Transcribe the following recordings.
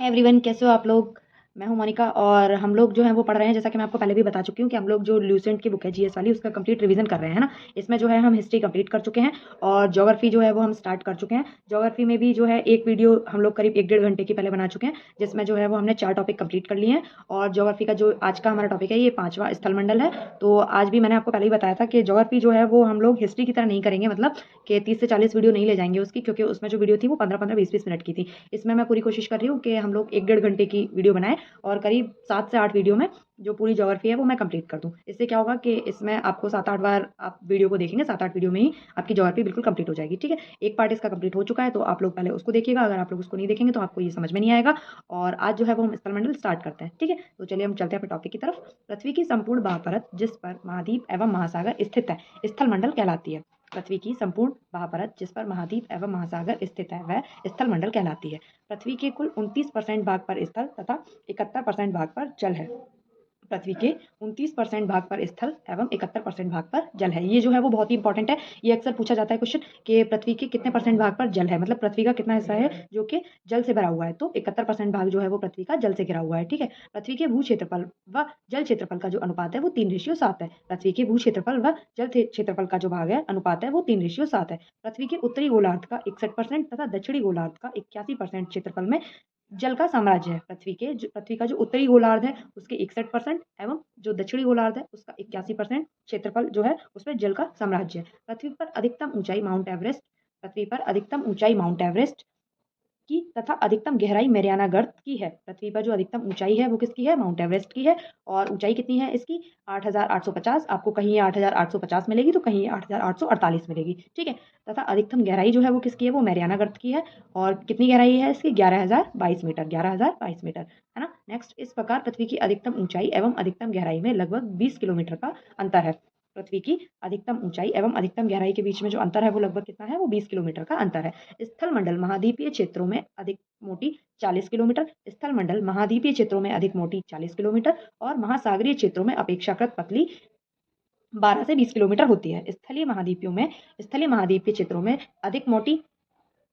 Everyone, कैसे हो आप लोग। मैं हूं मोनिका और हम लोग जो है वो पढ़ रहे हैं, जैसा कि मैं आपको पहले भी बता चुकी हूँ कि हम लोग जो ल्यूसेंट की बुक है जीएस वाली, उसका कंप्लीट रिवीजन कर रहे हैं ना। इसमें जो है हम हिस्ट्री कंप्लीट कर चुके हैं और ज्योग्राफी जो है वो हम स्टार्ट कर चुके हैं। ज्योग्राफी में भी जो है एक वीडियो हम लोग करीब 1-1.5 घंटे की पहले बना चुके हैं, जिसमें जो है वो हमने 4 टॉपिक कंप्लीट कर लिए हैं। और ज्योग्राफी का जो आज का हमारा टॉपिक है ये 5वां स्थलमंडल है। तो आज भी मैंने आपको पहले ही बताया था कि ज्योग्राफी जो है वो हम लोग हिस्ट्री की तरह नहीं करेंगे, मतलब कि 30 से 40 वीडियो नहीं ले जाएंगे उसकी, क्योंकि उसमें जो वीडियो थी वो 15-15, 20-20 मिनट की थी। इसमें मैं पूरी कोशिश कर रही हूँ कि हम लोग 1-1.5 घंटे की वीडियो बनाएं और करीब 7 से 8 वीडियो में जो पूरी ज्योग्राफी है वो मैं कंप्लीट कर दूं। इससे क्या होगा कि इसमें आपको 7-8 बार आप वीडियो को देखेंगे, 7-8 वीडियो में ही आपकी ज्योग्राफी बिल्कुल कंप्लीट हो जाएगी। ठीक है, एक पार्ट इसका कंप्लीट हो चुका है, तो आप लोग पहले उसको देखिएगा। अगर आप लोग उसको नहीं देखेंगे तो आपको ये समझ में नहीं आएगा। और आज जो है वो हम स्थलमंडल स्टार्ट करते हैं। ठीक है, तो चलिए हम चलते हैं अपने टॉपिक की तरफ। पृथ्वी की संपूर्ण भापरत जिस पर महाद्वीप एवं महासागर स्थित है स्थलमंडल कहलाती है। पृथ्वी की संपूर्ण भापरत जिस पर महाद्वीप एवं महासागर स्थित है वह स्थलमंडल कहलाती है। पृथ्वी के कुल 29% भाग पर स्थल तथा 71% भाग पर जल है। पृथ्वी के 29% भाग पर स्थल एवं 71% भाग पर जल है। ये जो है वो बहुत ही इंपॉर्टेंट है। ये अक्सर पूछा जाता है क्वेश्चन कि पृथ्वी के कितने परसेंट भाग पर जल है, मतलब पृथ्वी का कितना हिस्सा है जो कि जल से भरा हुआ है। तो 71% भाग जो है वो पृथ्वी का जल से घिरा हुआ है। ठीक है, पृथ्वी के भू क्षेत्रफल व जल क्षेत्रफल का जो अनुपात है वो 3:7 है। पृथ्वी के भू क्षेत्रफल व जल क्षेत्रफल का जो भाग है अनुपात है वो 3:7 है। पृथ्वी के उत्तरी गोलार्ध का 61% तथा दक्षिणी गोलार्ध का 81% क्षेत्रफल में जल का साम्राज्य है। पृथ्वी का जो उत्तरी गोलार्ध है उसके 61% एवं जो दक्षिणी गोलार्ध है उसका 81% क्षेत्रफल जो है उसमें जल का साम्राज्य है। पृथ्वी पर अधिकतम ऊंचाई माउंट एवरेस्ट की तथा अधिकतम गहराई मैरियाना गर्त की है। पृथ्वी पर जो अधिकतम ऊंचाई है वो किसकी है? माउंट एवरेस्ट की है। और ऊंचाई कितनी है इसकी? 8,850। आपको कहीं 8,850 मिलेगी तो कहीं 8,848 मिलेगी। ठीक है, तथा अधिकतम गहराई जो है वो किसकी है? वो मैरियाना गर्त की है। और कितनी गहराई है इसकी? 11,022 मीटर, 11,022 मीटर, है ना। नेक्स्ट, इस प्रकार पृथ्वी की अधिकतम ऊंचाई एवं अधिकतम गहराई में लगभग 20 किलोमीटर का अंतर है। पृथ्वी की अधिकतम ऊंचाई एवं अधिकतम गहराई के बीच में जो अंतर है वो लगभग कितना है? वो 20 किलोमीटर का अंतर है। स्थल मंडल महाद्वीपीय क्षेत्रों में अधिक मोटी 40 किलोमीटर, स्थल मंडल महाद्वीपीय क्षेत्रों में अधिक मोटी 40 किलोमीटर और महासागरीय क्षेत्रों में अपेक्षाकृत पतली 12 से 20 किलोमीटर होती है। स्थलीय महाद्वीपीय क्षेत्रों में अधिक मोटी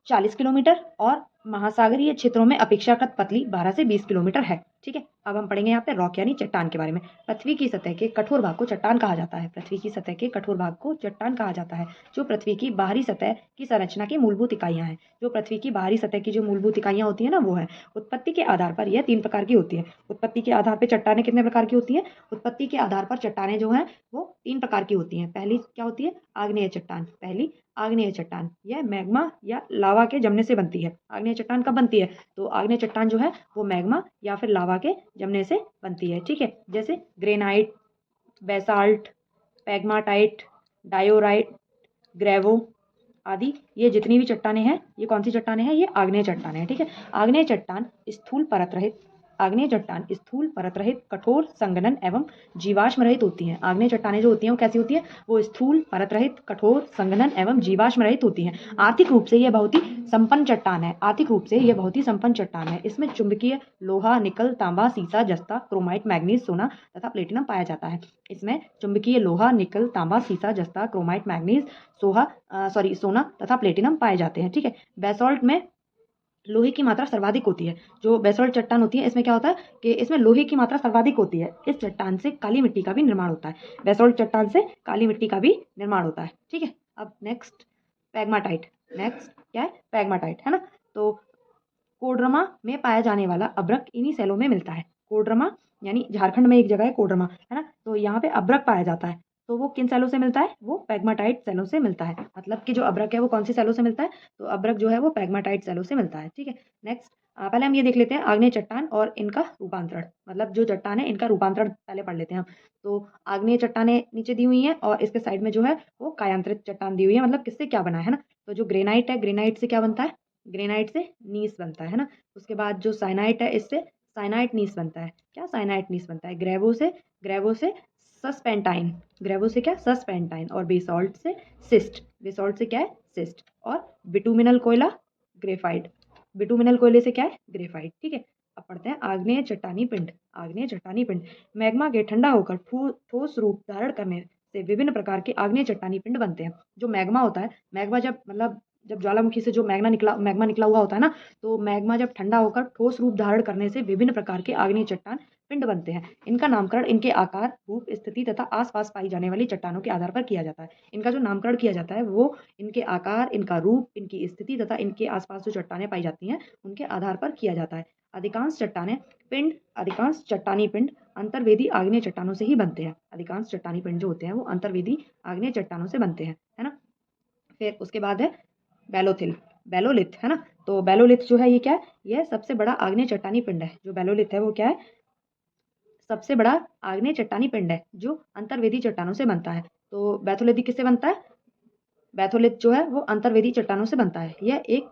40 किलोमीटर और महासागरीय क्षेत्रों में अपेक्षाकृत पतली 12 से 20 किलोमीटर है। ठीक है, अब हम पढ़ेंगे यहाँ पे रॉक यानी चट्टान के बारे में। पृथ्वी की सतह के कठोर भाग को चट्टान कहा जाता है। पृथ्वी की सतह के कठोर भाग को चट्टान कहा जाता है, जो पृथ्वी की बाहरी सतह की संरचना की मूलभूत इकाइयां हैं। जो पृथ्वी की बाहरी सतह की जो मूलभूत इकाइयां होती है ना, वो है। उत्पत्ति के आधार पर यह 3 प्रकार की होती है। उत्पत्ति के आधार पर चट्टाने कितने प्रकार की होती है? उत्पत्ति के आधार पर चट्टाने जो है वो 3 प्रकार की होती हैं। पहली क्या होती है? आग्नेय चट्टान। पहली आग्नेय चट्टान, यह मैग्मा या लावा के जमने से बनती है। आग्नेय चट्टान कब बनती है? तो आग्नेय चट्टान जो है वो मैग्मा या फिर लावा के जमने से बनती है। ठीक है, जैसे ग्रेनाइट, बेसाल्ट, पैग्माटाइट, डायोराइट, ग्रेवो आदि। ये जितनी भी चट्टाने हैं, ये कौन सी चट्टाने हैं? ये आग्नेय चट्टाने हैं। ठीक है, आग्नेय चट्टान स्थूल परत रहित आग्नेय चट्टान स्थूल परत रहित, कठोर, संघनन एवं जीवाश्म रहित होती हैं। आग्नेय चट्टानें जो होती हैं वो कैसी होती है? वो स्थूल परत रहित, कठोर, संघनन एवं जीवाश्म रहित होती हैं। आर्थिक रूप से यह बहुत ही संपन्न चट्टान है। आर्थिक रूप से यह बहुत ही संपन्न चट्टान है। इसमें चुंबकीय लोहा, निकल, तांबा, सीसा, जस्ता, क्रोमाइट, मैग्नीज, सोना तथा प्लेटिनम पाया जाता है। इसमें चुंबकीय लोहा, निकल, तांबा, सीसा, जस्ता, क्रोमाइट, मैग्नीज, सोना तथा प्लेटिनम पाए जाते हैं। ठीक है, बेसॉल्ट में लोहे की मात्रा सर्वाधिक होती है। जो बेसॉल्ट चट्टान होती है इसमें क्या होता है कि इसमें लोहे की मात्रा सर्वाधिक होती है। इस चट्टान से काली मिट्टी का भी निर्माण होता है। बेसॉल्ट चट्टान से काली मिट्टी का भी निर्माण होता है। ठीक है, अब नेक्स्ट पैग्माटाइट। नेक्स्ट क्या है? पैग्माटाइट, है ना। तो कोडरमा में पाया जाने वाला अभ्रक इन्हीं सेलों में मिलता है। कोडरमा यानी झारखंड में एक जगह है कोडरमा, है ना। तो यहाँ पे अभ्रक पाया जाता है। तो वो किन सेलों से मिलता है? वो पैग्माटाइट सेलों से मिलता है। मतलब कि जो अभ्रक है वो कौन सी सेलों से मिलता है? तो अभ्रक जो है वो पैग्माटाइट सेलों से मिलता है। ठीक है, नेक्स्ट पहले हम ये देख लेते हैं आग्नेय चट्टान और इनका रूपांतरण। मतलब जो चट्टान है इनका रूपांतरण पहले पढ़ लेते हैं हम। तो आग्नेय चट्टानें नीचे दी हुई हैं और इसके साइड में जो है वो कायांतरित चट्टान दी हुई है। मतलब किससे क्या बना है ना। तो जो ग्रेनाइट है, ग्रेनाइट से क्या बनता है? ग्रेनाइट से नीस बनता है ना। उसके बाद जो साइनाइट है इससे साइनाइट नीस बनता है। क्या? साइनाइट नीस बनता है। ग्रेवो से सस्पेंटाइन। ग्रेवो से क्या? सस्पेंटाइन। और बेसॉल्ट से सिस्ट। बेसॉल्ट से क्या है? सिस्ट। और बिटुमिनल कोयला ग्रेफाइट। बिटुमिनल कोयले से क्या है? ग्रेफाइट। ठीक है, अब पढ़ते हैं आग्नेय चट्टानी पिंड। आग्नेय चट्टानी पिंड मैग्मा के ठंडा होकर ठोस रूप धारण करने से विभिन्न प्रकार के आग्नेय चट्टानी पिंड बनते हैं। जो मैग्मा होता है, मैग्मा जब मतलब जब ज्वालामुखी से जो मैग्मा निकला हुआ होता है ना, तो मैग्मा जब ठंडा होकर ठोस रूप धारण करने से विभिन्न प्रकार के आग्नेय चट्टान पिंड बनते हैं। इनका नामकरण इनके आकार, रूप, स्थिति तथा आसपास पाई जाने वाली चट्टानों के आधार पर किया जाता है। इनका जो नामकरण किया जाता है वो इनके आकार, इनका रूप, इनकी स्थिति तथा इनके आसपास जो चट्टानें पाई जाती हैं उनके आधार पर किया जाता है। अधिकांश चट्टानी पिंड अंतर्वेदी आग्नेय चट्टानों से ही बनते हैं। अधिकांश चट्टानी पिंड जो होते हैं वो अंतर्वेदी आग्नेय चट्टानों से बनते हैं, है ना। फिर उसके बाद है बेलोलिथ, है ना। तो बेलोलिथ जो है ये क्या है, यह सबसे बड़ा आग्नेय चट्टानी पिंड है। जो बेलोलिथ है वो क्या है, सबसे बड़ा आग्नेय चट्टानी पिंड है जो अंतर्वेदी चट्टानों से बनता है। तो बैथोलिथ किससे बनता है, बैथोलिथ जो है वो अंतर्वेदी चट्टानों से बनता है। यह एक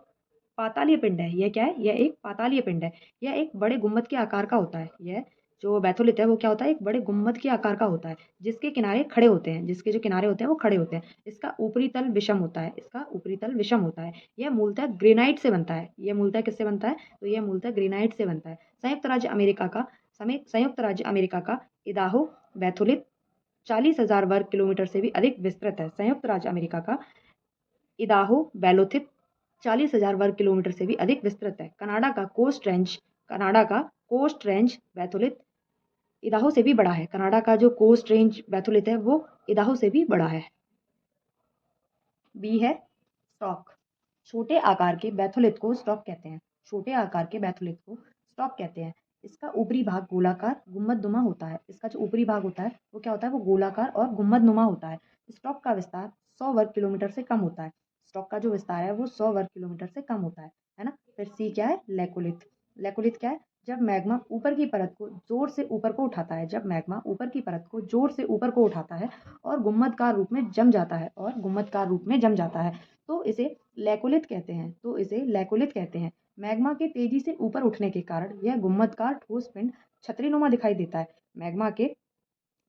पातालीय पिंड है। यह क्या है, यह एक पातालीय पिंड है। यह एक बड़े गुम्बद के आकार का होता है। यह जो बैथोलिथ है वो क्या होता है, एक बड़े गुम्बद के आकार का होता है जिसके किनारे खड़े होते हैं, जिसके जो किनारे होते हैं वो खड़े होते हैं। इसका ऊपरी तल विषम होता है, इसका ऊपरी तल विषम होता है। यह मूलतः ग्रेनाइट से बनता है। यह मूलतः किससे बनता है, तो यह मूलतः ग्रेनाइट से बनता है। संयुक्त राज्य अमेरिका का इदाहो बैथोलिथ 40,000 वर्ग किलोमीटर से भी अधिक विस्तृत है। संयुक्त राज्य अमेरिका का इदाहो बैलोथित 40,000 वर्ग किलोमीटर से भी अधिक विस्तृत है। कनाडा का कोस्ट रेंज बैथोलिथ इदाहो से भी बड़ा है। कनाडा का जो कोस्ट रेंज बैथोलिथ है वो इदाहो से भी बड़ा है। बी है स्टॉक। छोटे आकार के बैथोलिथ को स्टॉक कहते हैं। छोटे आकार के बैथोलिथ को स्टॉक कहते हैं। इसका ऊपरी भाग गोलाकार गुम्बदनुमा होता है। इसका जो ऊपरी भाग होता है वो क्या होता है, वो गोलाकार और गुम्बदनुमा होता है। स्टॉक का विस्तार 100 वर्ग किलोमीटर से कम होता है। स्टॉक का जो विस्तार है वो 100 वर्ग किलोमीटर से कम होता है ना। फिर सी क्या है, लेकोलिथ। लेकोलिथ क्या है, जब मैग्मा ऊपर की परत को जोर से ऊपर को उठाता है, जब मैग्मा ऊपर की परत को जोर से ऊपर को उठाता है और गुम्बदकार रूप में जम जाता है, तो इसे लेकोलिथ कहते हैं। मैग्मा के तेजी से ऊपर उठने के कारण यह गुम्बदकार ठोस पिंड छतरीनुमा दिखाई देता है। मैग्मा के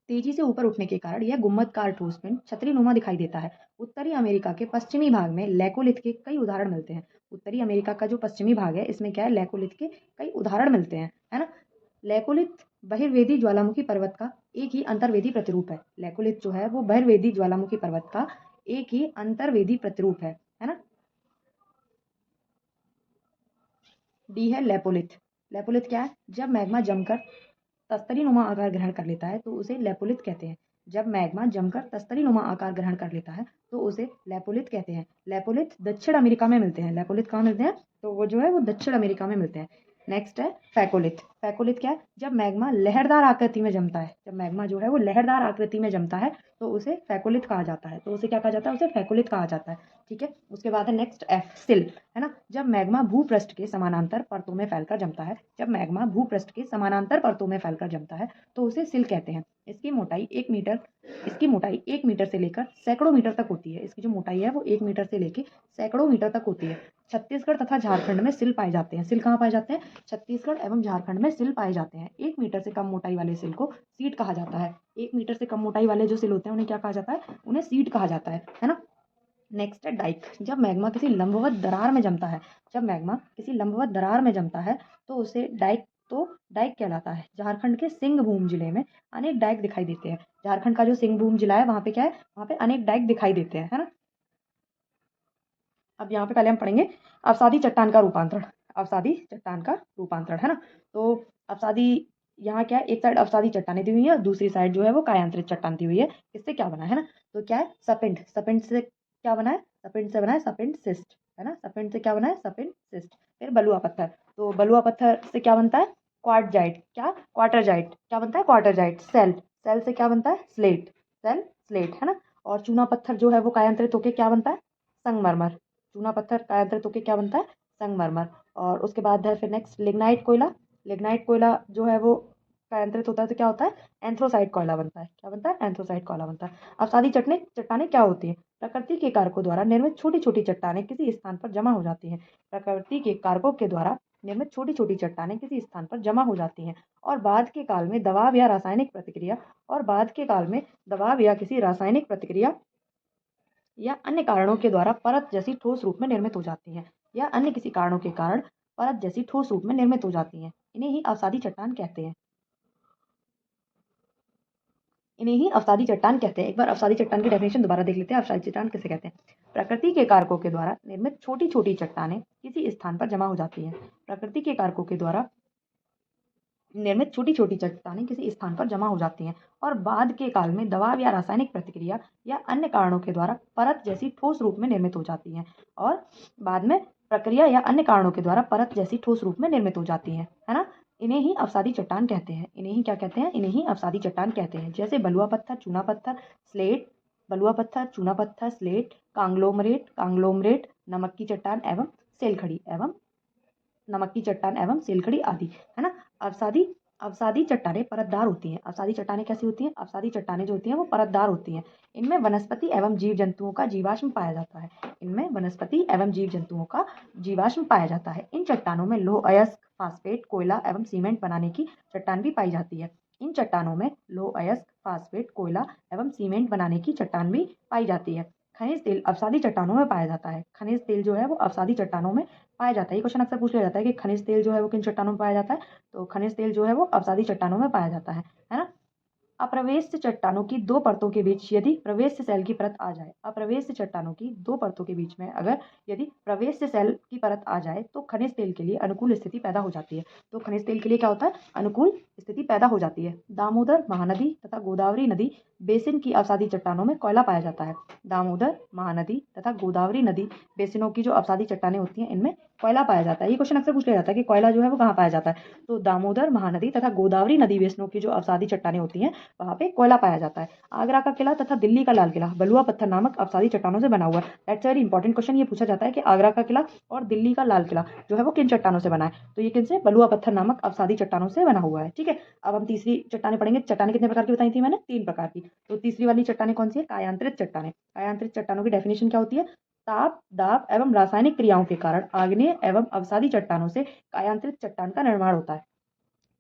तेजी से ऊपर उठने के कारण यह गुम्बदकार ठोस पिंड छतरीनुमा दिखाई देता है। उत्तरी अमेरिका के पश्चिमी भाग में लेकोलिथ के कई उदाहरण मिलते हैं। उत्तरी अमेरिका का जो पश्चिमी भाग है इसमें क्या है, लेकोलिथ के कई उदाहरण मिलते हैं, है ना। लेकोलिथ बहिर्वेदी ज्वालामुखी पर्वत का एक ही अंतर्वेदी प्रतिरूप है। लेकोलिथ जो है वो बहिर्वेदी ज्वालामुखी पर्वत का एक ही अंतर्वेदी प्रतिरूप है ना। डी है लेपोलिथ। लेपोलिथ क्या है, जब मैग्मा जमकर तस्तरीनुमा आकार ग्रहण कर लेता है तो उसे लेपोलिथ कहते हैं। जब मैग्मा जमकर तस्तरीनुमा आकार ग्रहण कर लेता है तो उसे लेपोलिथ कहते हैं। लेपोलिथ दक्षिण अमेरिका में मिलते हैं। लेपोलिथ कहाँ मिलते हैं, तो वो जो है वो दक्षिण अमेरिका में मिलते हैं। नेक्स्ट है फैकोलिथ। फैकोलिथ क्या है, जब मैग्मा लहरदार आकृति में जमता है, जब मैग्मा जो है वो लहरदार आकृति में जमता है तो उसे फैकोलिथ कहा जाता है। तो उसे क्या कहा जाता है, उसे फैकोलिथ कहा जाता है। ठीक है, उसके बाद है नेक्स्ट एफ, सिल, है ना। जब मैग्मा भूपृष्ठ के समानांतर परतों में फैलकर जमता है, जब मैग्मा भूपृष्ठ के समानांतर परतों में फैलकर जमता है तो उसे सिल कहते हैं। इसकी मोटाई 1 मीटर से लेकर सैकड़ों मीटर तक होती है। इसकी जो मोटाई है वो 1 मीटर से लेकर सैकड़ों मीटर तक होती है। छत्तीसगढ़ तथा झारखंड में सिल पाए जाते हैं। सिल कहाँ पाए जाते हैं, छत्तीसगढ़ एवं झारखंड में सिल पाए जाते हैं। 1 मीटर से कम मोटाई वाले सिल को सीड कहा जाता है। 1 मीटर से कम मोटाई वाले जो सिल होते हैं उन्हें क्या कहा जाता है, उन्हें सीड कहा जाता है ना। नेक्स्ट है डाइक। जब मैग्मा किसी लंबवत दरार में जमता है, जब मैग्मा किसी लंबवत दरार में जमता है तो उसे डाइक कहलाता है। झारखंड के सिंहभूम जिले में अनेक डाइक दिखाई देते हैं। झारखंड का जो सिंहभूम जिला है वहाँ पे क्या है, वहाँ पे अनेक डाइक दिखाई देते हैं, है ना। अब यहाँ पे पहले हम पढ़ेंगे अवसादी चट्टान का रूपांतरण। अवसादी चट्टान का रूपांतरण, है ना। तो अवसादी यहाँ क्या है, एक साइड अवसादी चट्टानें दी हुई है और दूसरी साइड जो है वो कायांतरित चट्टान दी हुई है। इससे क्या बना है ना, तो क्या है, सपिंड। सपिंड से क्या बना है, सपिंड से बना है सपिंड सिस्ट, है ना। सपिंड से क्या बना है, सपिंड सिस्ट। फिर बलुआ पत्थर, तो बलुआ पत्थर से क्या बनता है, क्वार्टजाइट। क्या, क्वार्टरजाइट। क्या बनता है, क्वार्टरजाइट। सेल से क्या बनता है, स्लेट, है ना। और चूना पत्थर जो है वो कायांतरित होकर क्या बनता है, संगमरमर। चूना पत्थर कायांतरित होकर क्या बनता है, संगमरमर। और उसके बाद है फिर नेक्स्ट लिग्नाइट कोयला। लिग्नाइट कोयला जो है वो कायांतरित होता है तो क्या होता है, एंथ्रोसाइट कोयला बनता है। क्या बनता है, एंथ्रोसाइट कोयला बनता है। अवसादी चट्टानें क्या होती है, प्रकृति के कारकों द्वारा निर्मित छोटी छोटी चट्टानें किसी स्थान पर जमा हो जाती हैं। प्रकृति के कारकों के द्वारा निर्मित छोटी छोटी चट्टानें किसी स्थान पर जमा हो जाती हैं और बाद के काल में दबाव या रासायनिक प्रतिक्रिया या अन्य कारणों के द्वारा परत जैसी ठोस रूप में निर्मित हो जाती हैं, या अन्य किसी कारणों के कारण परत जैसी ठोस रूप में निर्मित हो जाती हैं। इन्हें ही अवसादी चट्टान कहते हैं। इन्हें ही अवसादी चट्टान कहते हैं। एक बार अवसादी चट्टान की डेफिनेशन दोबारा देख लेते हैं। अवसादी चट्टान किसे कहते हैं? प्रकृति के कारकों के द्वारा निर्मित छोटी छोटी चट्टानें किसी स्थान पर जमा हो जाती हैं। प्रकृति के कारकों के द्वारा निर्मित छोटी छोटी चट्टानें किसी स्थान पर जमा हो जाती हैं और बाद के काल में दबाव या रासायनिक प्रतिक्रिया या अन्य कारणों के द्वारा परत जैसी ठोस रूप में निर्मित हो जाती हैं और बाद में प्रक्रिया या अन्य कारणों के द्वारा परत जैसी ठोस रूप में निर्मित हो जाती हैं, है ना। इन्हें ही अवसादी चट्टान कहते हैं। इन्हें ही क्या कहते हैं? इन्हें ही अवसादी चट्टान कहते हैं। जैसे बलुआ पत्थर, चूना पत्थर, स्लेट, बलुआ पत्थर, चूना पत्थर, स्लेट, कांग्लोमरेट, नमक की चट्टान एवं सेलखड़ी आदि, है ना। अवसादी अवसादी चट्टानें परतदार होती हैं। अवसादी चट्टानें कैसी होती हैं? अवसादी चट्टानें जो होती हैं वो परतदार होती हैं। इनमें वनस्पति एवं जीव जंतुओं का जीवाश्म पाया जाता है। इन चट्टानों में लौह अयस्क, फास्फेट, कोयला एवं सीमेंट बनाने की चट्टान भी पाई जाती है। इन चट्टानों में लौह अयस्क, फास्फेट, कोयला एवं सीमेंट बनाने की चट्टान भी पाई जाती है। खनिज तेल अवसादी चट्टानों में पाया जाता है। खनिज तेल जो है वो अवसादी चट्टानों में पाया जाता है। ये क्वेश्चन अक्सर पूछ लिया जाता है कि खनिज तेल जो है वो किन चट्टानों में पाया जाता है? तो खनिज तेल जो है वो अवसादी चट्टानों में पाया जाता है ना। अप्रवेश्य चट्टानों की दो परतों के बीच यदि प्रवेश्य सेल की परत आ जाए, अप्रवेश्य चट्टानों की दो परतों के बीच में अगर यदि प्रवेश्य सेल की परत आ जाए तो खनिज तेल के लिए अनुकूल स्थिति पैदा हो जाती है। तो खनिज तेल के लिए क्या होता है? अनुकूल स्थिति पैदा हो जाती है। दामोदर महानदी तथा गोदावरी नदी बेसिन की अवसादी चट्टानों में कोयला पाया जाता है। दामोदर महानदी तथा गोदावरी नदी बेसिनों की जो अवसादी चट्टानें होती हैं इनमें कोयला पाया जाता है। ये क्वेश्चन अक्सर पूछ लिया जाता है कि कोयला जो है वो कहाँ पाया जाता है? तो दामोदर महानदी तथा गोदावरी नदी बेसिनों की जो अवसादी चट्टानें होती हैं वहां पे कोयला पाया जाता है। आगरा का किला तथा दिल्ली का लाल किला बलुआ पत्थर नामक अवसादी चट्टानों से बना हुआ है। That's very important question. ये पूछा जाता है कि आगरा का किला और दिल्ली का लाल किला जो है वो किन चट्टानों से बना है? तो ये किन से? बलुआ पत्थर नामक अवसादी चट्टानों से बना हुआ है। ठीक है, अब हम तीसरी चट्टानें पढ़ेंगे। चट्टानें कितने प्रकार की बताई थी मैंने? 3 प्रकार की। तो तीसरी वाली चट्टानें कौन सी है? कायांतरित चट्टानें। कायांतरित चट्टानों की डेफिनेशन क्या होती है? ताप, दाब एवं रासायनिक क्रियाओं के कारण आग्नेय एवं अवसादी चट्टानों से कायांतरित चट्टान का निर्माण होता है।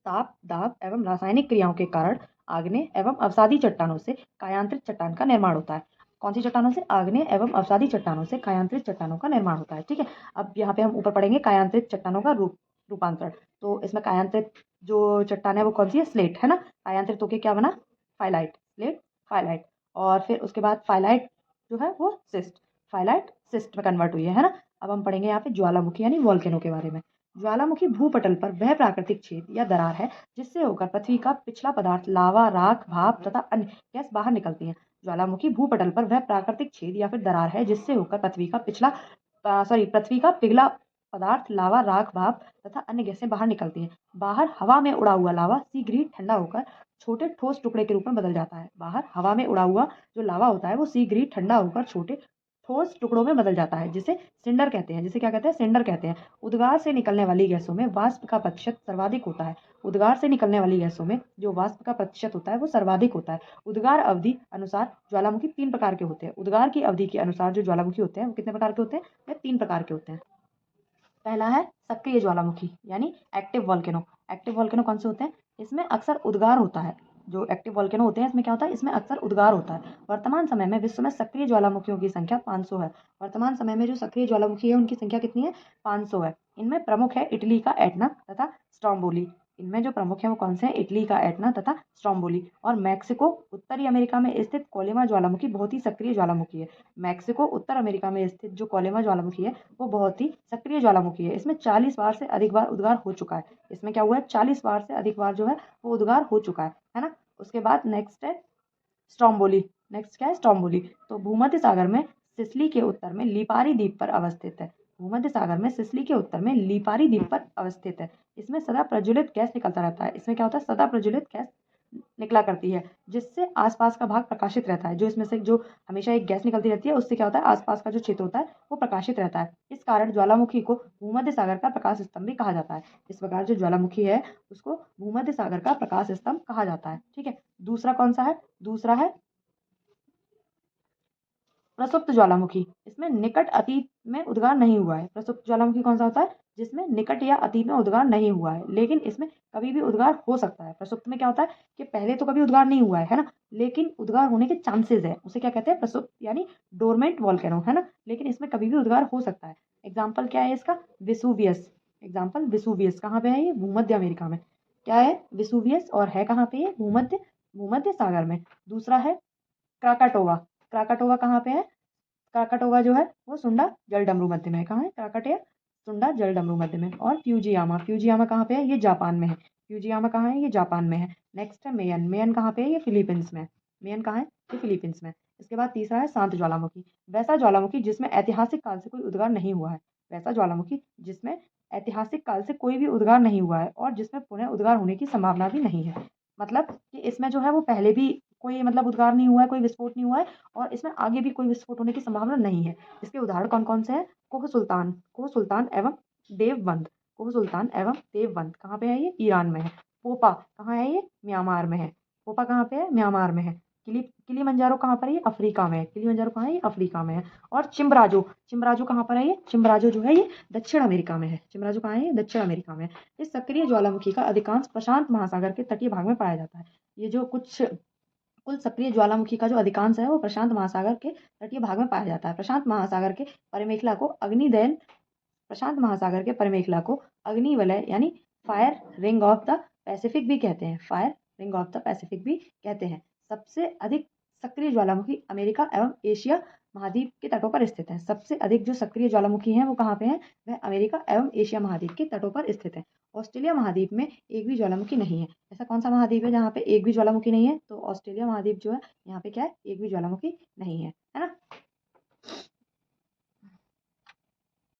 ताप, दाब एवं रासायनिक क्रियाओं के कारण आग्नेय एवं अवसादी चट्टानों से कायांतरित चट्टान का निर्माण होता है। कौन सी चट्टानों से? आग्नेय एवं अवसादी चट्टानों से कायांतरित चट्टानों का निर्माण होता है। ठीक है, अब यहाँ पे हम ऊपर पढ़ेंगे कायांतरित चट्टानों का रूपांतरण। तो इसमें कायांतरित जो चट्टान है वो कौन सी है? स्लेट, है ना। कायांतरित होके क्या बना? Phyllite, slate phyllite. और फिर उसके बाद फाइलाइट जो है वो फाइलाइट सिस्ट में कन्वर्ट हुई है ना। अब हम पढ़ेंगे यहाँ पे ज्वालामुखी यानी वॉल्केनो के बारे में। ज्वालामुखी भूपटल पर वह प्राकृतिक छेद या दरार है जिससे होकर पृथ्वी का पिछला पदार्थ लावा, राख, भाप तथा अन्य गैस बाहर निकलती है। ज्वालामुखी भूपटल पर वह प्राकृतिक छेद या फिर दरार है जिससे होकर पृथ्वी का पिघला पदार्थ लावा, राख, भाप तथा अन्य गैसें बाहर निकलती हैं। बाहर हवा में उड़ा हुआ लावा शीघ्र ही ठंडा होकर छोटे ठोस टुकड़े के रूप में बदल जाता है। बाहर हवा में उड़ा हुआ जो लावा होता है वो शीघ्र ही ठंडा होकर छोटे ठोस टुकड़ों में बदल जाता है, जिसे सिंडर कहते हैं। जिसे क्या कहते हैं? सिंडर कहते हैं। उद्गार से निकलने वाली गैसों में वाष्प का प्रतिशत सर्वाधिक होता है। उद्गार से निकलने वाली गैसों में जो वाष्प का प्रतिशत होता है वो सर्वाधिक होता है। उद्गार अवधि अनुसार ज्वालामुखी 3 प्रकार के होते हैं। उद्गार की अवधि के अनुसार जो ज्वालामुखी होते हैं वो कितने प्रकार के होते हैं? वे 3 प्रकार के होते हैं। पहला है सक्रिय ज्वालामुखी यानी एक्टिव वॉल्केनो। एक्टिव वॉल्केनो कौन से होते हैं? इसमें अक्सर उद्गार होता है। जो एक्टिव वॉल्केनो होते हैं इसमें क्या होता है? इसमें अक्सर उद्गार होता है। वर्तमान समय में विश्व में सक्रिय ज्वालामुखियों की संख्या 500 है। वर्तमान समय में जो सक्रिय ज्वालामुखी है उनकी संख्या कितनी है? 500 है। इनमें प्रमुख है इटली का एटना तथा स्ट्रोम्बोली। इनमें जो प्रमुख है वो कौन से हैं? इटली का एटना तथा स्ट्रोम्बोली। और मैक्सिको उत्तरी अमेरिका में स्थित कोलेमा ज्वालामुखी बहुत ही सक्रिय ज्वालामुखी है। मैक्सिको उत्तर अमेरिका में स्थित जो कोलेमा ज्वालामुखी है वो बहुत ही सक्रिय ज्वालामुखी है। इसमें 40 बार से अधिक बार उद्गार हो चुका है। इसमें क्या हुआ है? 40 बार से अधिक बार जो है वो उद्गार हो चुका है ना। उसके बाद नेक्स्ट है स्ट्रोम्बोली। नेक्स्ट क्या है? स्ट्रोम्बोली। तो भूमध्य सागर में सिसिली के उत्तर में लिपारी द्वीप पर अवस्थित है। भूमध्य सागर में सिसिली के उत्तर में लिपारी द्वीप पर अवस्थित है। इसमें सदा प्रज्वलित गैस निकलता रहता है। इसमें क्या होता है? सदा प्रज्वलित गैस निकला करती है जिससे आसपास का भाग प्रकाशित रहता है। जो इसमें से जो हमेशा एक गैस निकलती रहती है उससे क्या होता है? आसपास का जो क्षेत्र होता है वो प्रकाशित रहता है। इस कारण ज्वालामुखी को भूमध्य सागर का प्रकाश स्तंभ भी कहा जाता है। इस प्रकार जो ज्वालामुखी है उसको भूमध्य सागर का प्रकाश स्तंभ कहा जाता है। ठीक है, दूसरा कौन सा है? दूसरा है प्रसुप्त ज्वालामुखी। इसमें निकट अतीत में उद्गार नहीं हुआ है। प्रसुप्त ज्वालामुखी कौन सा होता है? जिसमें निकट या अतीत में उद्गार नहीं हुआ है लेकिन इसमें कभी भी उद्गार हो सकता है। प्रसुप्त में क्या होता है कि पहले तो कभी उद्गार नहीं हुआ है ना, लेकिन उद्गार होने के चांसेस है। उसे क्या कहते हैं? प्रसुप्त यानी डोरमेंट वॉल्केनो, है ना। लेकिन इसमें कभी भी उद्गार हो सकता है। एग्जाम्पल क्या है इसका? विसुवियस। एग्जाम्पल विसुवियस कहाँ पे है? ये भूमध्य अमेरिका में। क्या है? विसुवियस। और है कहाँ पे? ये भूमध्य भूमध्य सागर में। दूसरा है क्राकाटोवा। क्राकाटोवा कहाँ पे है? क्राकाटोवा जो है वो सुंडा जलडमरू मध्य में है। कहाँ है? क्राकाटे सुंडा जलडमरू मध्य में। और फ्यूजियामा, फ्यूजियामा कहाँ पे है? ये जापान में है। फ्यूजियामा कहाँ है? ये जापान में है। नेक्स्ट है मेयन, मेयन कहाँ पे है? ये फिलीपींस में। मेयन कहाँ है? ये फिलीपींस में। इसके बाद तीसरा है शांत ज्वालामुखी। वैसा ज्वालामुखी जिसमें ऐतिहासिक काल से कोई उद्गार नहीं हुआ है। वैसा ज्वालामुखी जिसमें ऐतिहासिक काल से कोई भी उद्गार नहीं हुआ है और जिसमें पुनः उद्गार होने की संभावना भी नहीं है। मतलब कि इसमें जो है वो पहले भी कोई मतलब उद्गार नहीं हुआ है, कोई विस्फोट नहीं हुआ है और इसमें आगे भी कोई विस्फोट होने की संभावना नहीं है। इसके उदाहरण कौन कौन से हैं? कोह सुल्तान, कोह सुल्तान एवं देवबंद। कोह सुल्तान एवं देवबंद कहाँ पे है? ये ईरान में है। पोपा कहाँ है? ये म्यांमार में है। पोपा कहाँ पे है? म्यांमार में है। किलीमंजारो कहाँ पर है? ये अफ्रीका में है। किलीमंजारो कहाँ है? ये अफ्रीका में है। और चिम्बराजो, चिम्बराजो कहाँ पर है? ये चिम्बराजो जो है ये दक्षिण अमेरिका में है। चिम्बराजो कहाँ है? ये दक्षिण अमेरिका में है। इस सक्रिय ज्वालामुखी का अधिकांश प्रशांत महासागर के तटीय भाग में पाया जाता है। ये जो कुछ कुल सक्रिय ज्वालामुखी का जो अधिकांश है वो प्रशांत महासागर के तटीय भाग में पाया जाता है। प्रशांत महासागर के परिमेखला को अग्निदयन प्रशांत महासागर के परिमेखला को अग्निवलय यानी fire ring of the Pacific भी कहते हैं। Fire ring of the Pacific भी कहते हैं। सबसे अधिक सक्रिय ज्वालामुखी अमेरिका एवं एशिया महाद्वीप के तटों पर स्थित है। सबसे अधिक जो सक्रिय ज्वालामुखी हैं वो कहाँ पे हैं? वह अमेरिका एवं एशिया महाद्वीप के तटों पर स्थित है। ऑस्ट्रेलिया महाद्वीप में एक भी ज्वालामुखी नहीं है। ऐसा कौन सा महाद्वीप है जहाँ पे एक भी ज्वालामुखी नहीं है? तो ऑस्ट्रेलिया महाद्वीप जो है यहाँ पे क्या है? एक भी ज्वालामुखी नहीं है, है ना।